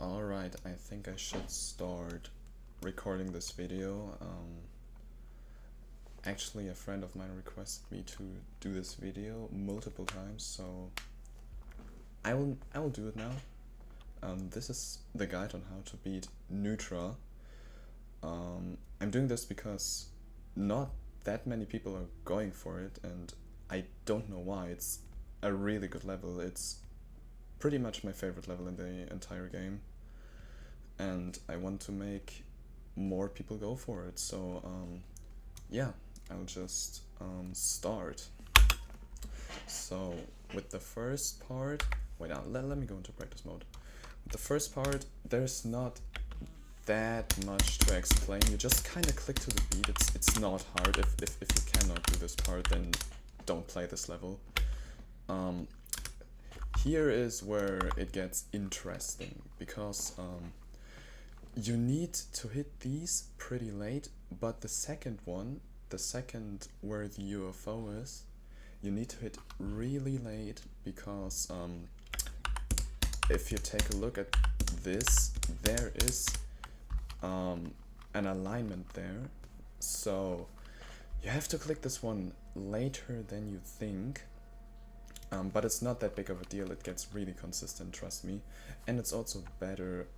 Alright, I think I should start recording this video. Actually, a friend of mine requested me to do this video multiple times, so I will do it now. This is the guide on how to beat Neutra. I'm doing this because not that many people are going for it, and I don't know why. It's a really good level. It's pretty much my favorite level in the entire game, and I want to make more people go for it. So yeah, I'll just start. So with the first part, wait, let me go into practice mode. With the first part, there's not that much to explain. You just kind of click to the beat. It's not hard. If you cannot do this part, then don't play this level. Here is where it gets interesting, because you need to hit these pretty late, but the second one, the second where the UFO is, you need to hit really late, because if you take a look at this, there is an alignment there, so you have to click this one later than you think. But it's not that big of a deal. It gets really consistent, trust me. And it's also better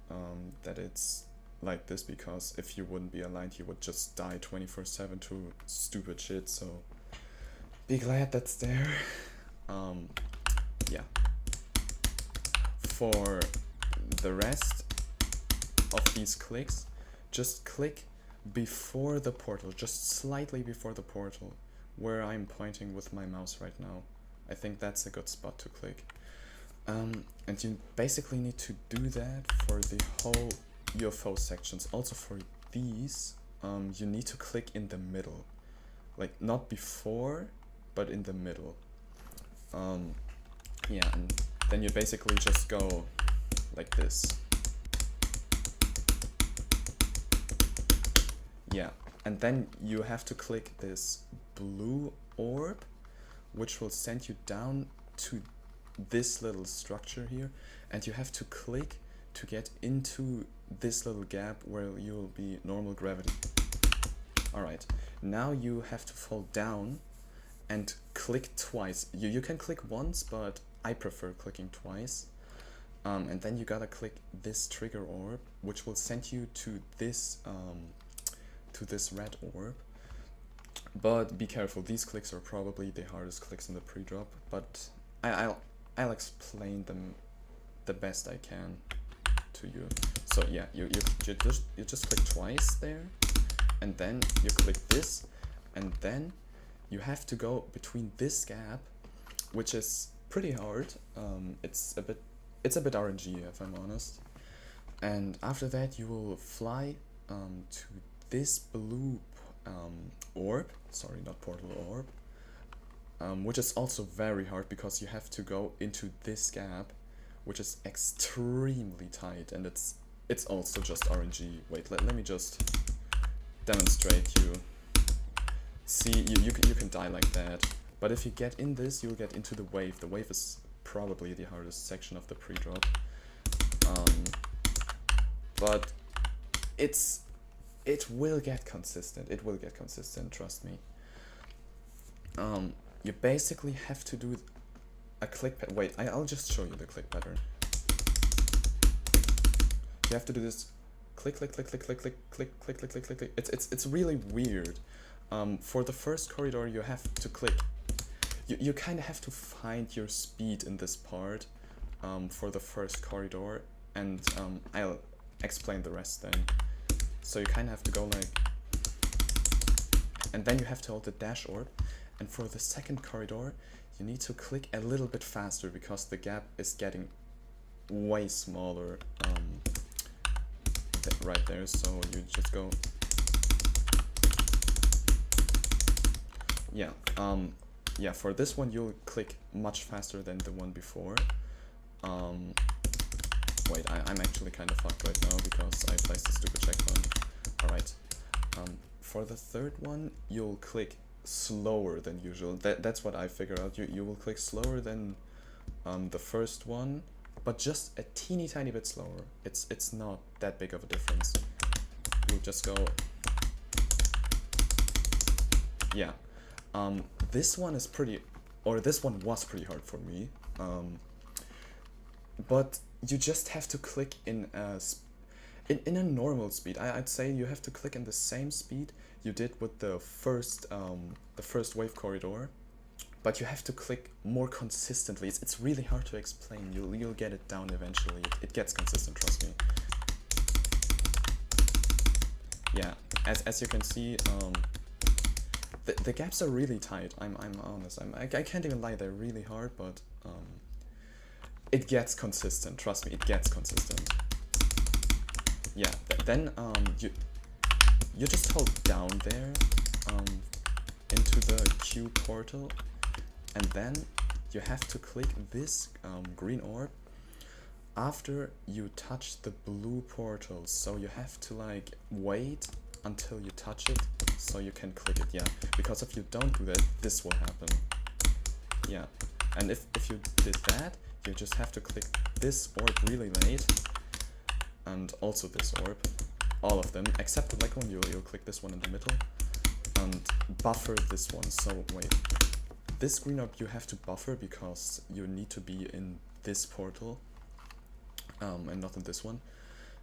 that it's like this, because if you wouldn't be aligned, you would just die 24/7 to stupid shit, so be glad that's there. Yeah. For the rest of these clicks, just click before the portal, just slightly before the portal, where I'm pointing with my mouse right now. I think that's a good spot to click. And you basically need to do that for the whole UFO sections. Also for these, you need to click in the middle. Like, not before, but in the middle. Yeah, and then you basically just go like this. Yeah, and then you have to click this blue orb, which will send you down to this little structure here, and you have to click to get into this little gap where you will be normal gravity. Alright, now you have to fall down and click twice. You can click once, but I prefer clicking twice. And then you gotta click this trigger orb, which will send you to this red orb. But be careful, these clicks are probably the hardest clicks in the pre-drop, but I'll explain them the best I can to you. So yeah, you just click twice there, and then you click this, and then you have to go between this gap, which is pretty hard. It's a bit RNG, if I'm honest. And after that, you will fly to this blue orb, sorry, not portal, orb, which is also very hard, because you have to go into this gap, which is extremely tight, and it's also just RNG. Wait, let me just demonstrate you. See, you can die like that, but if you get in this, you'll get into the wave. The wave is probably the hardest section of the pre-drop, but it will get consistent. It will get consistent, trust me. You basically have to do a click pattern. Wait, I'll just show you the click pattern. You have to do this click, click, click, click, click, click, click, click, click, click, click, click. It's really weird. For the first corridor, you have to click. You kind of have to find your speed in this part for the first corridor, and I'll explain the rest then. So you kind of have to go like, and then you have to hold the dash orb, and for the second corridor, you need to click a little bit faster, because the gap is getting way smaller right there, so you just go, yeah, yeah, for this one you'll click much faster than the one before. Wait, I'm actually kind of fucked right now, because I placed a stupid checkpoint. Alright, for the third one, you'll click slower than usual. That's what I figured out. You will click slower than the first one, but just a teeny tiny bit slower. It's not that big of a difference. We'll just go, yeah. This one is pretty, or this one was pretty hard for me. But you just have to click in a normal speed. I'd say you have to click in the same speed you did with the first wave corridor, but you have to click more consistently. It's really hard to explain. You'll get it down eventually. It gets consistent, trust me. Yeah, as you can see, the gaps are really tight. I'm honest. I can't even lie. They're really hard, but it gets consistent. Trust me, it gets consistent. Yeah. Then you just hold down there into the Q portal, and then you have to click this green orb after you touch the blue portal. So you have to like wait until you touch it so you can click it. Yeah, because if you don't do that, this will happen. Yeah, and if you did that, you just have to click this orb really late, and also this orb, all of them except the black one. You'll click this one in the middle and buffer this one. So wait, this green orb you have to buffer because you need to be in this portal and not in this one.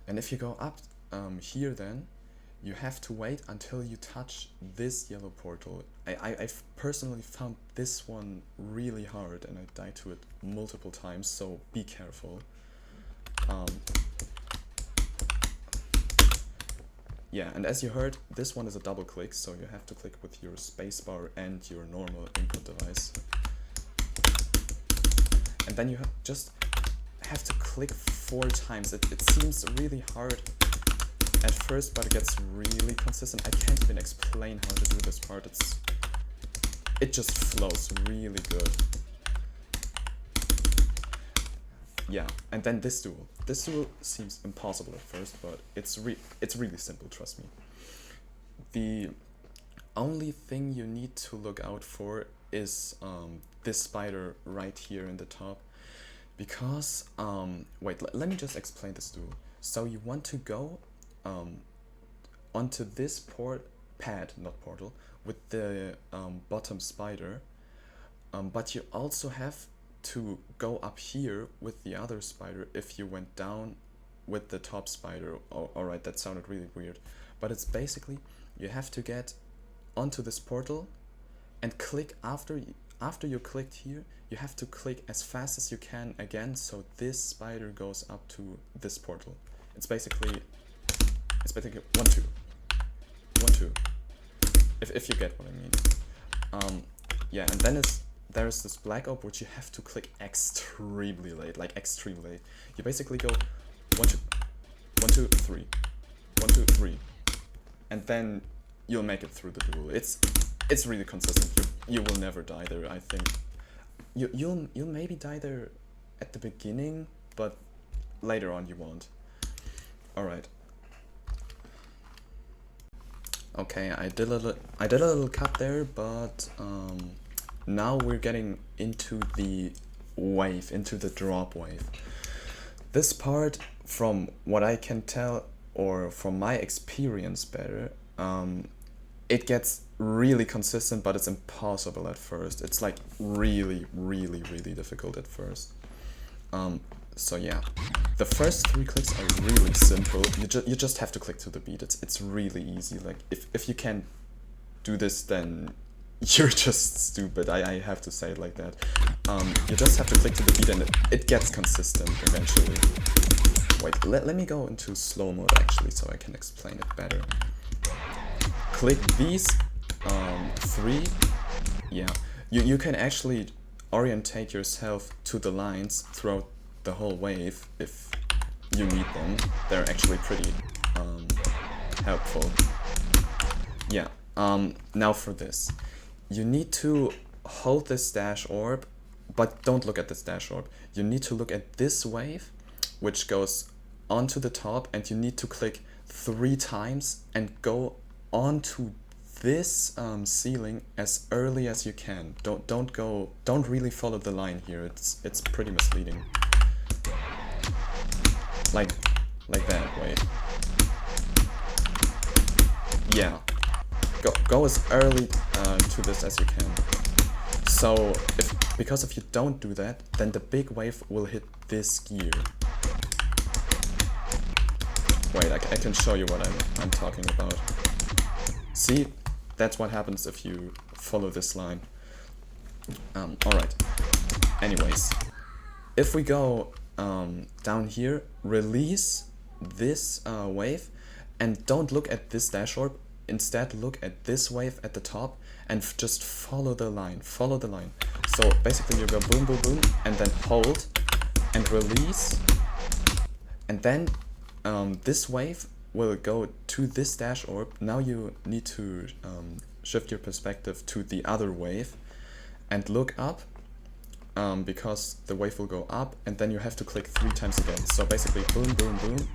And if you go up here, then you have to wait until you touch this yellow portal. I've personally found this one really hard and I died to it multiple times, so be careful. Yeah, and as you heard, this one is a double click, so you have to click with your spacebar and your normal input device. And then you just have to click 4 times. It seems really hard at first, but it gets really consistent. I can't even explain how to do this part. It just flows really good. Yeah, and then this duel. This duel seems impossible at first, but it's really simple, trust me. The only thing you need to look out for is this spider right here in the top. Because, wait, let me just explain this duel. So you want to go onto this pad, not portal, with the bottom spider, but you also have to go up here with the other spider if you went down with the top spider. Oh, alright, that sounded really weird, but it's basically you have to get onto this portal and click after you clicked here. You have to click as fast as you can again, so this spider goes up to this portal. It's basically 1, 2, 1, 2. If you get what I mean. Yeah, and then there's this black orb which you have to click extremely late, like extremely late. You basically go 1, 2, 1, 2, 3, 1, 2, 3, and then you'll make it through the duel. It's really consistent. You will never die there. I think you'll maybe die there at the beginning, but later on you won't. All right. Okay, I did a little cut there, but now we're getting into the wave, into the drop wave. This part, from what I can tell, or from my experience better, it gets really consistent, but it's impossible at first. It's like really difficult at first. So yeah, the first 3 clicks are really simple. You just have to click to the beat. It's really easy. Like if you can't do this, then you're just stupid. I have to say it like that. You just have to click to the beat and it gets consistent eventually. Wait, let me go into slow mode actually so I can explain it better. Click these 3. Yeah, you can actually orientate yourself to the lines throughout the whole wave if you need them. They're actually pretty helpful. Yeah, now for this. You need to hold this dash orb, but don't look at this dash orb. You need to look at this wave, which goes onto the top, and you need to click 3 times and go onto this ceiling as early as you can. Don't really follow the line here. It's pretty misleading. like that, wait. Yeah, go as early to this as you can. So because if you don't do that, then the big wave will hit this gear. Wait, I can show you what I'm talking about. See, that's what happens if you follow this line. Alright, anyways, if we go down here, release this wave, and don't look at this dash orb, instead look at this wave at the top and just follow the line, So basically you go boom, boom, boom, and then hold and release, and then this wave will go to this dash orb. Now you need to shift your perspective to the other wave and look up, because the wave will go up, and then you have to click 3 times again. So basically boom, boom, boom,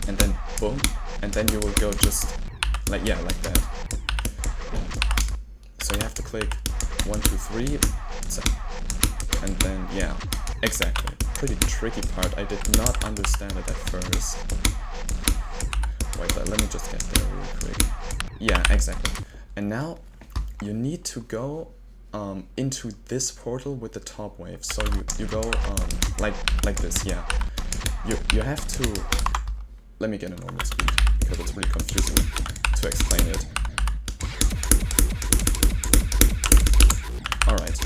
and then boom, and then you will go just like, yeah, like that. So you have to click 1, 2, 3, and then, yeah, exactly. Pretty tricky part. I did not understand it at first. Wait, let me just get there real quick. Yeah, exactly. And now you need to go into this portal with the top wave. So you go like this, yeah. You have to, let me get a normal speed because it's really confusing to explain it. Alright,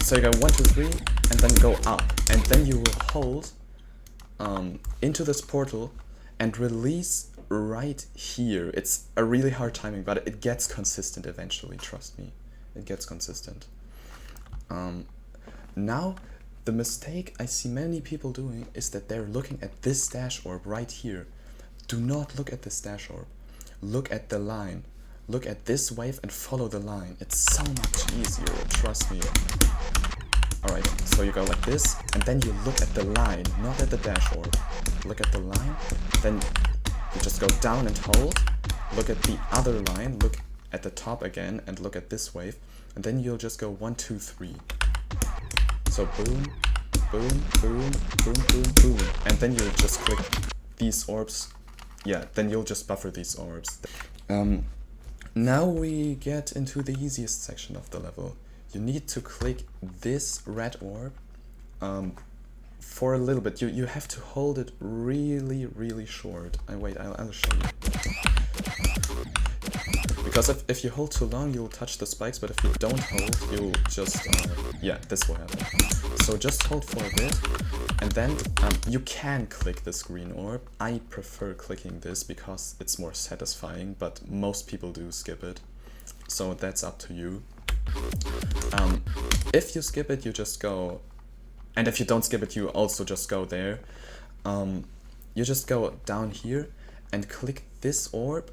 so you go 1, 2, 3 and then go up, and then you will hold into this portal and release right here. It's a really hard timing, but it gets consistent eventually, trust me. It gets consistent. Now, the mistake I see many people doing is that they're looking at this dash orb right here. Do not look at this dash orb. Look at the line. Look at this wave and follow the line. It's so much easier, trust me. Alright, so you go like this, and then you look at the line, not at the dash orb. Look at the line, then you just go down and hold. Look at the other line, look at the top again, and look at this wave, and then you'll just go 1, 2, 3. So boom, boom, boom, boom, boom, boom, and then you'll just click these orbs. Yeah, then you'll just buffer these orbs. Now we get into the easiest section of the level. You need to click this red orb for a little bit. You have to hold it really, really short. I'll show you. Because if you hold too long, you'll touch the spikes, but if you don't hold, you'll just, yeah, this will happen. So just hold for a bit, and then you can click this green orb. I prefer clicking this because it's more satisfying, but most people do skip it. So that's up to you. If you skip it, you just go, and if you don't skip it, you also just go there. You just go down here and click this orb.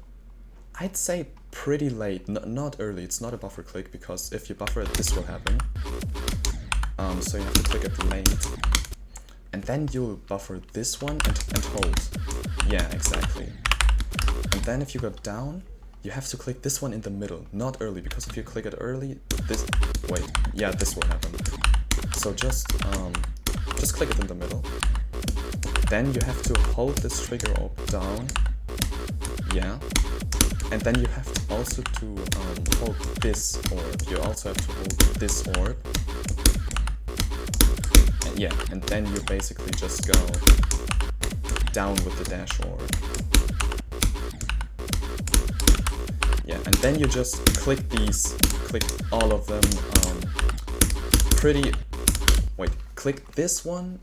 I'd say pretty late, not early. It's not a buffer click, because if you buffer it, this will happen. So you have to click it late, and then you'll buffer this one and hold. Yeah, exactly. And then if you go down, you have to click this one in the middle, not early, because if you click it early, this will happen. So just click it in the middle. Then you have to hold this trigger orb down. Yeah. And then you have to also hold this orb. You also have to hold this orb. And yeah, and then you basically just go down with the dash orb. Yeah, and then you just click all of them click this one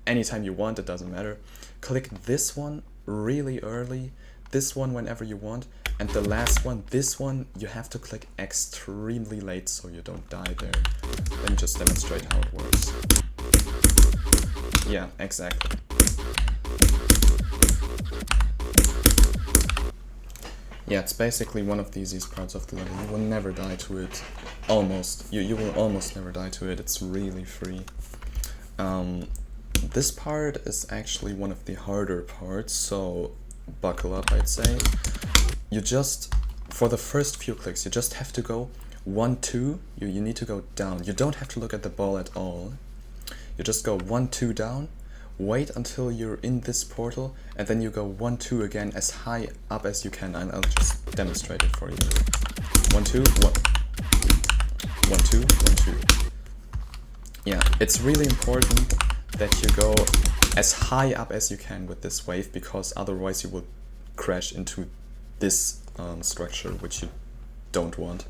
anytime you want, it doesn't matter. Click this one really early, this one whenever you want, and the last one, this one, you have to click extremely late so you don't die there. Let me just demonstrate how it works. Yeah, exactly. Yeah, it's basically one of the easiest parts of the level. You will never die to it. Almost. You will almost never die to it. It's really free. This part is actually one of the harder parts, so buckle up, I'd say. You just, for the first few clicks, you just have to go 1, 2. You need to go down. You don't have to look at the ball at all. You just go 1, 2 down, wait until you're in this portal, and then you go 1, 2 again as high up as you can, and I'll just demonstrate it for you. 1, 2, 1, 1, 2, 1, 2. Yeah, it's really important that you go as high up as you can with this wave, because otherwise you will crash into this structure, which you don't want.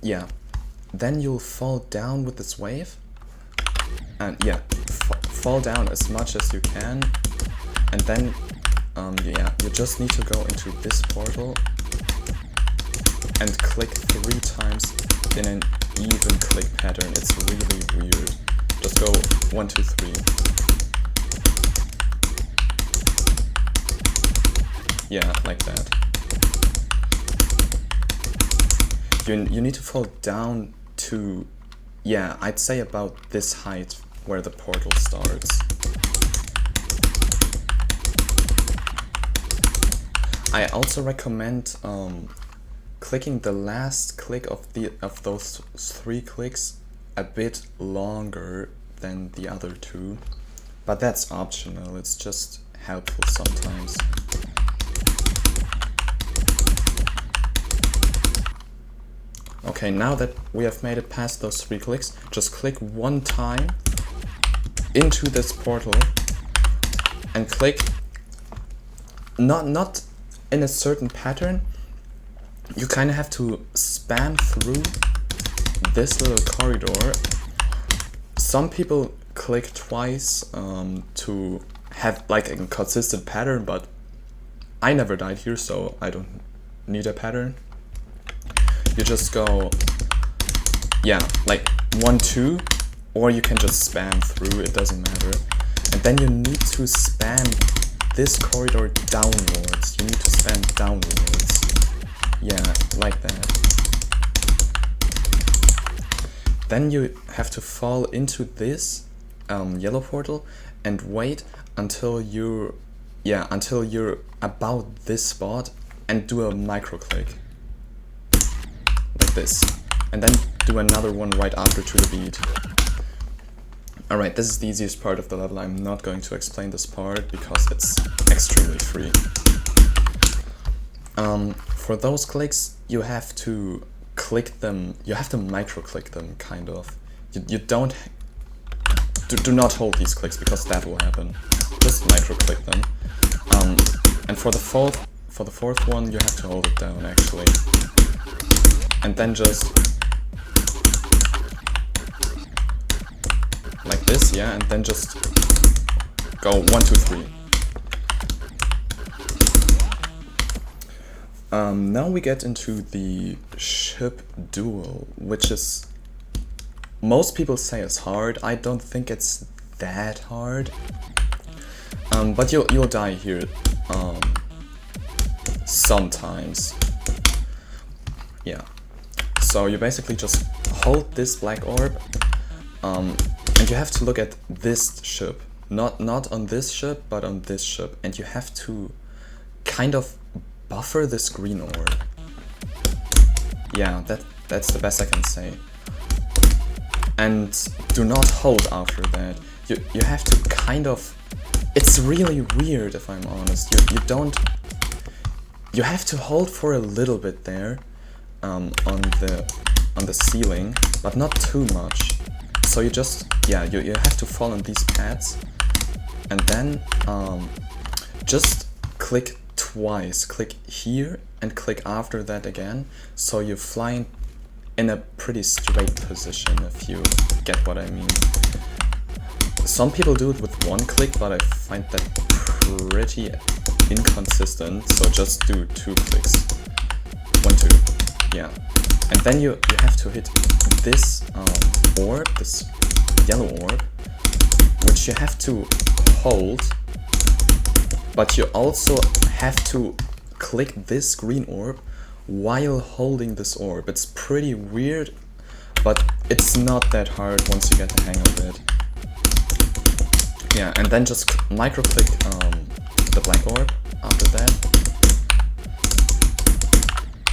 Yeah, then you'll fall down with this wave, and yeah, fall down as much as you can, and then yeah, you just need to go into this portal and click 3 times in an even click pattern. It's really weird. Just go 1, 2, 3. Yeah, like that. You need to fall down to, yeah, I'd say about this height where the portal starts. I also recommend clicking the last click of those 3 clicks a bit longer than the other 2, but that's optional. It's just helpful sometimes. Okay, now that we have made it past those 3 clicks, just click 1 time into this portal and click not in a certain pattern. You kind of have to spam through this little corridor. Some people click twice to have like a consistent pattern, but I never died here, so I don't need a pattern. You just go, yeah, like 1, 2, or you can just spam through, it doesn't matter. And then you need to spam this corridor downwards. You need to spam downwards. Yeah, like that. Then you have to fall into this yellow portal and wait until you're about this spot and do a micro click. Like this. And then do another one right after to the beat. Alright, this is the easiest part of the level. I'm not going to explain this part because it's extremely free. For those clicks, you have to click them, you have to micro click them, kind of. You don't, do not hold these clicks because that will happen. Just micro click them. And for the fourth one, you have to hold it down actually. And then just like this, yeah, and then just go 1, 2, 3. Now we get into the ship duel, which is, most people say is hard. I don't think it's that hard, but you'll die here sometimes. Yeah. So you basically just hold this black orb, and you have to look at this ship, not on this ship, but on this ship, and you have to kind of buffer this green orb. Yeah, that's the best I can say. And do not hold after that. You have to kind of, it's really weird if I'm honest. You have to hold for a little bit there. On the ceiling, but not too much. So you just, yeah, you have to fall on these pads, and then just click twice. Click here and click after that again, so you fly in a pretty straight position, if you get what I mean. Some people do it with 1 click, but I find that pretty inconsistent, so just do 2 clicks. 1, 2. Yeah, and then you have to hit this orb, this yellow orb, which you have to hold, but you also have to click this green orb while holding this orb. It's pretty weird, but it's not that hard once you get the hang of it. Yeah, and then just micro click the black orb after that.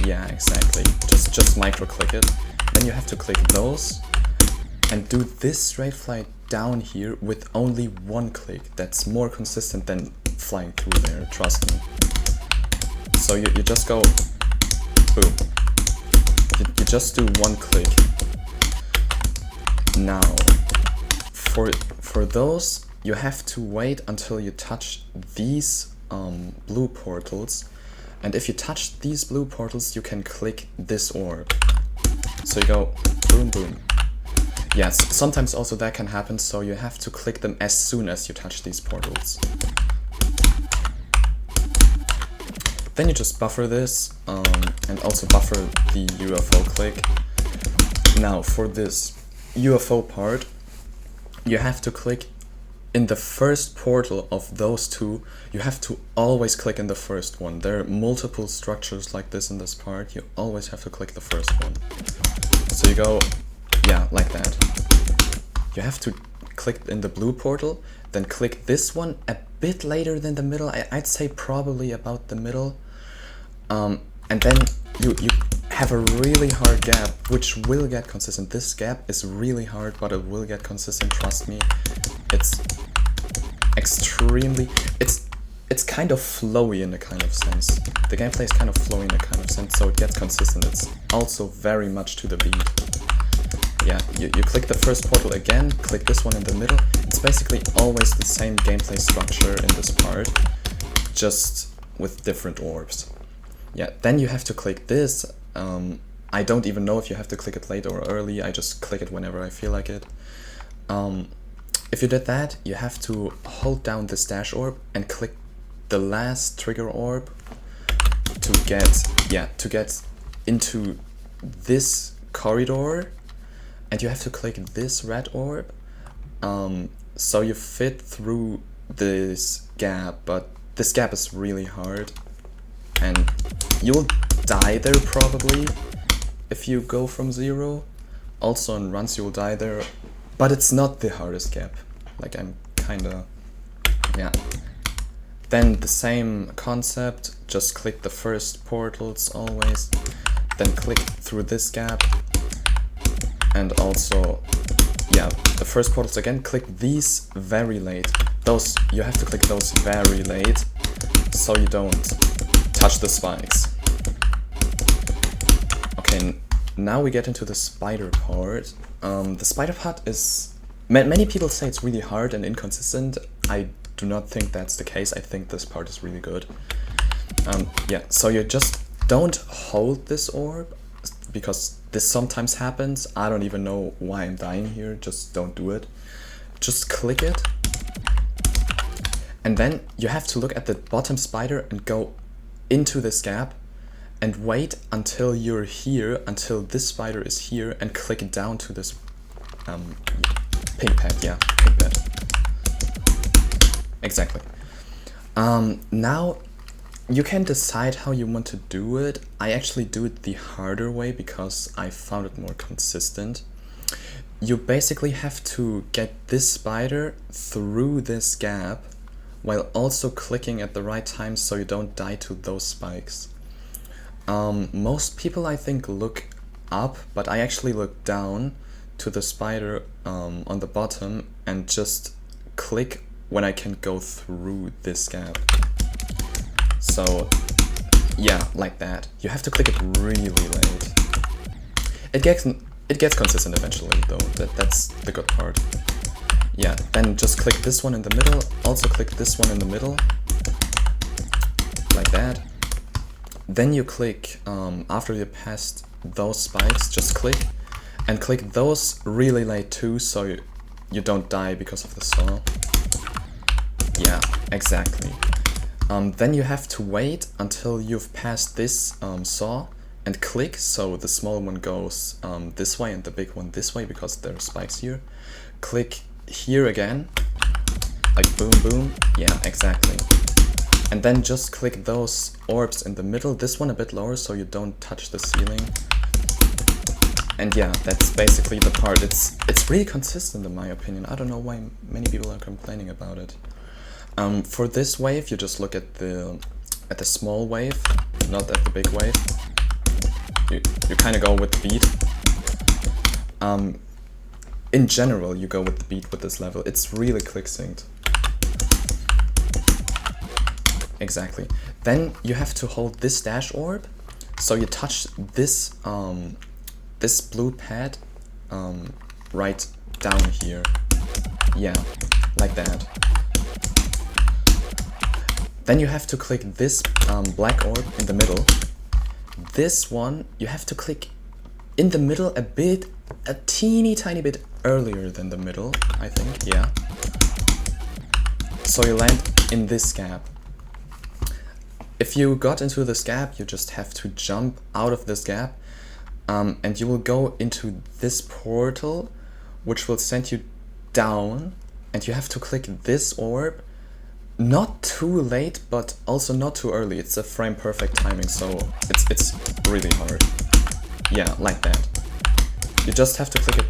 Yeah, exactly. Just micro click it. Then you have to click those and do this straight flight down here with only one click. That's more consistent than flying through there, trust me. So you just go boom. You just do one click. Now for those you have to wait until you touch these blue portals, and if you touch these blue portals you can click this orb. So you go boom boom. Yes, sometimes also that can happen, so you have to click them as soon as you touch these portals. Then you just buffer this, and also buffer the UFO click. Now for this UFO part, you have to click in the first portal of those two. You have to always click in the first one. There are multiple structures like this in this part. You always have to click the first one. So you go, yeah, like that. You have to click in the blue portal, then click this one a bit later than the middle. I'd say probably about the middle. And then you have a really hard gap, which will get consistent. This gap is really hard, but it will get consistent, trust me. It's extremely, it's kind of flowy in a kind of sense. The gameplay is kind of flowy in a kind of sense, so it gets consistent. It's also very much to the beat. Yeah, you click the first portal again, click this one in the middle. It's basically always the same gameplay structure in this part, just with different orbs. Yeah, then you have to click this. I don't even know if you have to click it late or early. I just click it whenever I feel like it. If you did that, you have to hold down this dash orb and click the last trigger orb to get into this corridor, and you have to click this red orb, so you fit through this gap, but this gap is really hard, and you'll die there probably if you go from 0. Also in runs you'll die there, but it's not the hardest gap. Like, I'm kinda, yeah. Then the same concept, just click the first portals always, then click through this gap, and also, yeah, the first portals again, click these very late. Those, you have to click those very late, so you don't touch the spikes. Okay, now we get into the spider part. The spider part is, many people say it's really hard and inconsistent. I do not think that's the case. I think this part is really good. Yeah, so you just don't hold this orb, because this sometimes happens. I don't even know why I'm dying here. Just don't do it. Just click it. And then you have to look at the bottom spider and go into this gap and wait until you're here, until this spider is here, and click down to this pink pad. Yeah, pink pad. Exactly. Now you can decide how you want to do it. I actually do it the harder way because I found it more consistent. You basically have to get this spider through this gap while also clicking at the right time so you don't die to those spikes. Most people, I think, look up, but I actually look down to the spider on the bottom and just click when I can go through this gap. So yeah, like that. You have to click it really late. It gets consistent eventually though. That's the good part. Yeah, then just click this one in the middle, also click this one in the middle, like that. Then you click, after you passed those spikes, just click, and click those really late too, so you don't die because of the saw. Yeah, exactly. Then you have to wait until you've passed this saw, and click, so the small one goes this way and the big one this way, because there are spikes here. Click here again, like boom boom, yeah, exactly. And then just click those orbs in the middle, this one a bit lower so you don't touch the ceiling. And yeah, that's basically the part. It's really consistent in my opinion. I don't know why many people are complaining about it. For this wave, you just look at the small wave, not at the big wave. You kind of go with the beat. in general, you go with the beat with this level. It's really click synced. Exactly. Then you have to hold this dash orb, so you touch this this blue pad right down here. Yeah, like that. Then you have to click this black orb in the middle. This one you have to click in the middle a teeny tiny bit earlier than the middle, I think, yeah. So you land in this gap. If you got into this gap, you just have to jump out of this gap, and you will go into this portal, which will send you down, and you have to click this orb, not too late, but also not too early. It's a frame perfect timing, so it's really hard. Yeah, like that. You just have to click it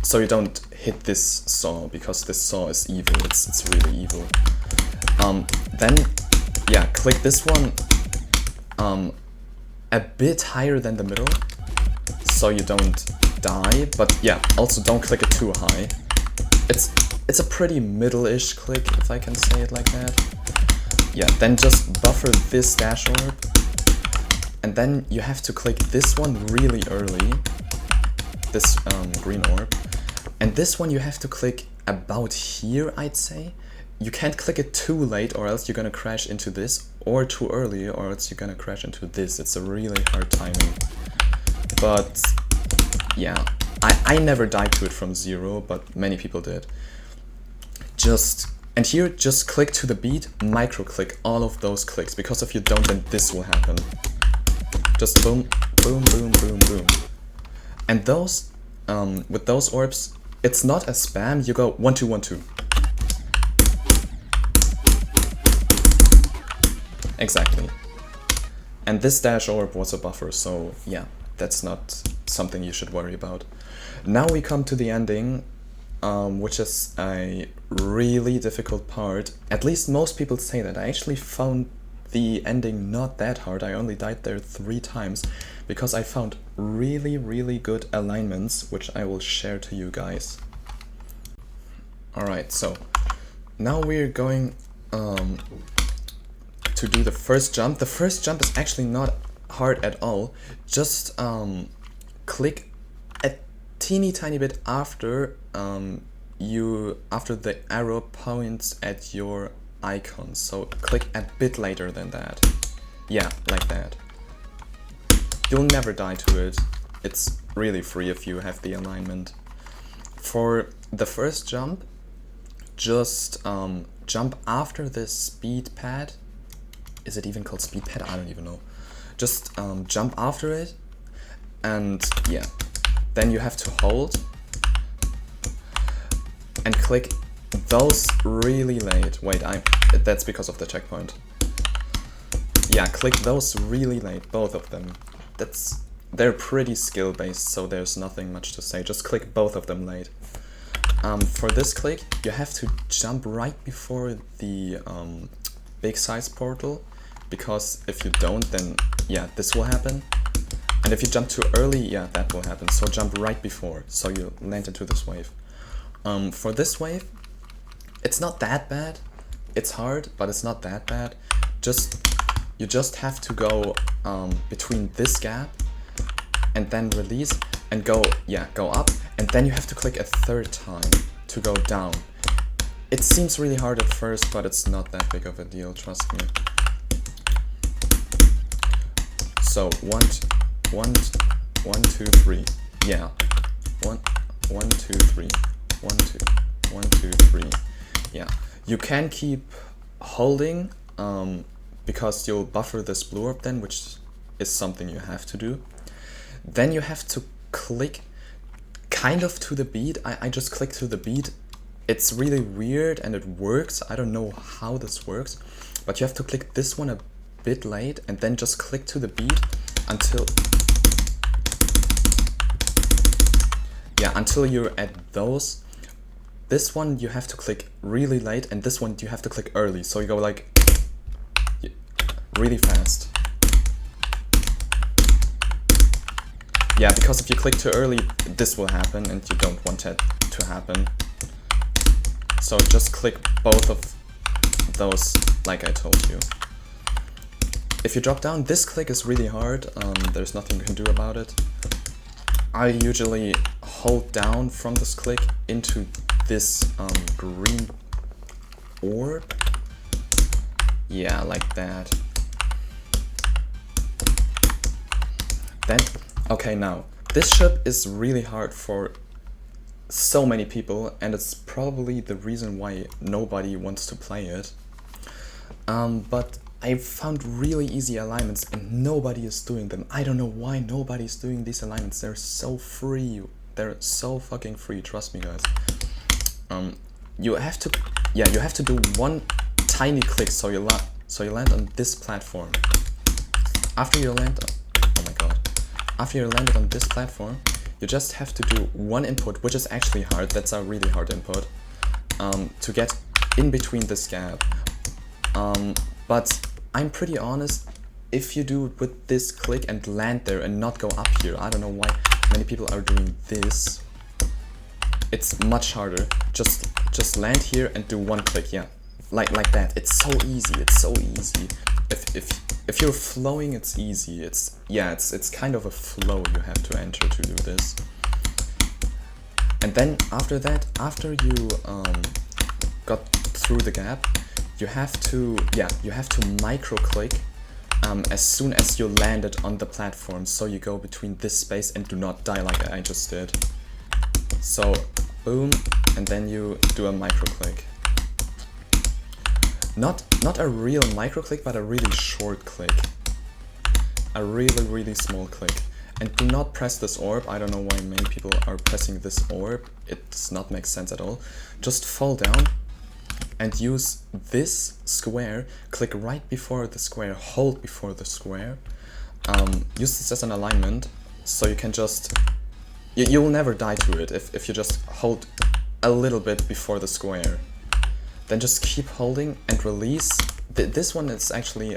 so you don't hit this saw, because this saw is evil. It's really evil. Then yeah, click this one a bit higher than the middle, so you don't die, but yeah, also don't click it too high. It's a pretty middle-ish click, if I can say it like that. Yeah, then just buffer this dash orb, and then you have to click this one really early, this green orb, and this one you have to click about here, I'd say. You can't click it too late, or else you're gonna crash into this, or too early, or else you're gonna crash into this. It's a really hard timing. But yeah, I never died to it from zero, but many people did. And here, just click to the beat, micro click all of those clicks, because if you don't, then this will happen. Just boom, boom, boom, boom, boom. And those, with those orbs, it's not a spam, you go 1 2 1 2. Exactly. And this dash orb was a buffer, so yeah, that's not something you should worry about. Now we come to the ending, which is a really difficult part. At least most people say that. I actually found the ending not that hard. I only died there 3 times because I found really, really good alignments, which I will share to you guys. Alright, so now we're going to do the first jump. The first jump is actually not hard at all. Just click a teeny tiny bit after after the arrow points at your icon. So click a bit later than that. Yeah, like that. You'll never die to it. It's really free if you have the alignment. For the first jump, just jump after this speed pad. Is it even called speed pad? I don't even know. Just jump after it, and yeah, then you have to hold and click those really late. Wait, that's because of the checkpoint. Yeah, click those really late, both of them. They're pretty skill based, so there's nothing much to say. Just click both of them late. For this click, you have to jump right before the big size portal, because if you don't, then yeah, this will happen. And if you jump too early, yeah, that will happen. So jump right before, so you land into this wave. For this wave, it's not that bad. It's hard, but it's not that bad. You just have to go between this gap and then release and go up, and then you have to click a 3rd time to go down. It seems really hard at first, but it's not that big of a deal, trust me. So 1 2 3. Yeah. 1 1 2 3. 1 2 1 2 3. Yeah. You can keep holding because you'll buffer this blue orb then, which is something you have to do. Then you have to click kind of to the beat. I just click to the beat. It's really weird and it works. I don't know how this works, but you have to click this one a bit late and then just click to the beat until you're at those. This one you have to click really late, and this one you have to click early. So you go like really fast. Yeah, because if you click too early, this will happen and you don't want that to happen. So just click both of those like I told you. If you drop down, this click is really hard. There's nothing you can do about it. I usually hold down from this click into this green orb. Yeah, like that. Then, okay, now, this ship is really hard for so many people, and it's probably the reason why nobody wants to play it. But I found really easy alignments and nobody is doing them. I don't know why nobody's doing these alignments. They're so free. They're so fucking free, trust me guys. You have to do one tiny click so you land on this platform. After you land after you landed on this platform, you just have to do one input, which is actually hard. That's a really hard input, to get in between this gap. But I'm pretty honest, if you do it with this click and land there and not go up here, I don't know why many people are doing this. It's much harder. Just land here and do one click, yeah. Like that. It's so easy, it's so easy. If you're flowing, it's easy. It's kind of a flow you have to enter to do this. And then after that, after you got through the gap, you have to micro click as soon as you landed on the platform, so you go between this space and do not die like I just did. So boom, and then you do a micro click. Not a real micro click, but a really short click. A really small click. And do not press this orb. I don't know why many people are pressing this orb. It does not make sense at all. Just fall down and use this square, click right before the square, hold before the square. Use this as an alignment, so you can just, you will never die to it if you just hold a little bit before the square. Then just keep holding and release. This one is actually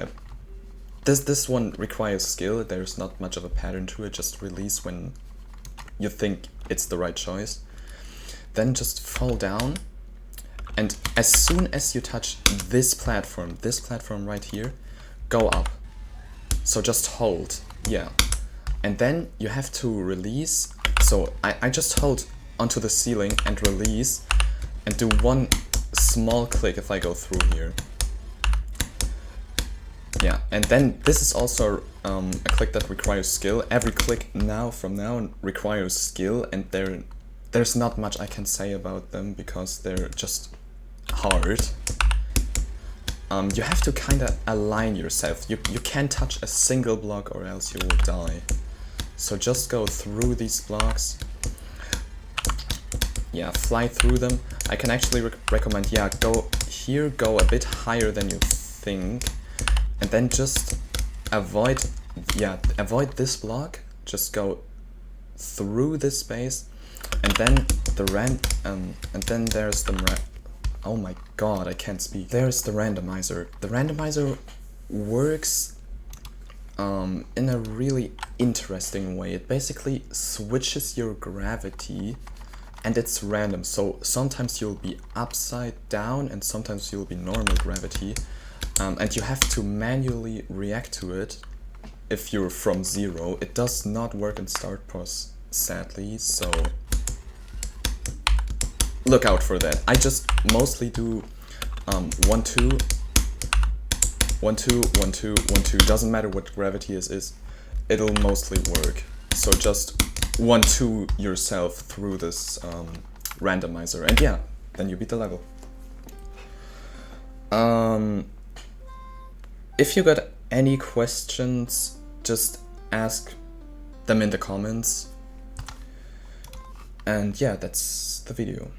this one requires skill. There's not much of a pattern to it. Just release when you think it's the right choice. Then just fall down, and as soon as you touch this platform right here, go up. So just hold, yeah. And then you have to release. So I just hold onto the ceiling and release, and do one small click if I go through here. Yeah, and then this is also a click that requires skill. Every click from now on requires skill, and there's not much I can say about them because they're just hard. You have to kind of align yourself. You can't touch a single block or else you will die. So just go through these blocks. Yeah, fly through them. I can actually recommend, yeah, go here, go a bit higher than you think, and then just avoid this block. Just go through this space, and then and then there's the oh my god, I can't speak. There's the randomizer. The randomizer works in a really interesting way. It basically switches your gravity, and it's random. So sometimes you'll be upside down and sometimes you'll be normal gravity, and you have to manually react to it if you're from 0. It does not work in start pos, sadly, so look out for that. I just mostly do 1 2 1 2 1 2 1 2. Doesn't matter what gravity is, it'll mostly work. So just 1 2 yourself through this randomizer, and yeah, then you beat the level. If you got any questions, just ask them in the comments. And yeah, that's the video.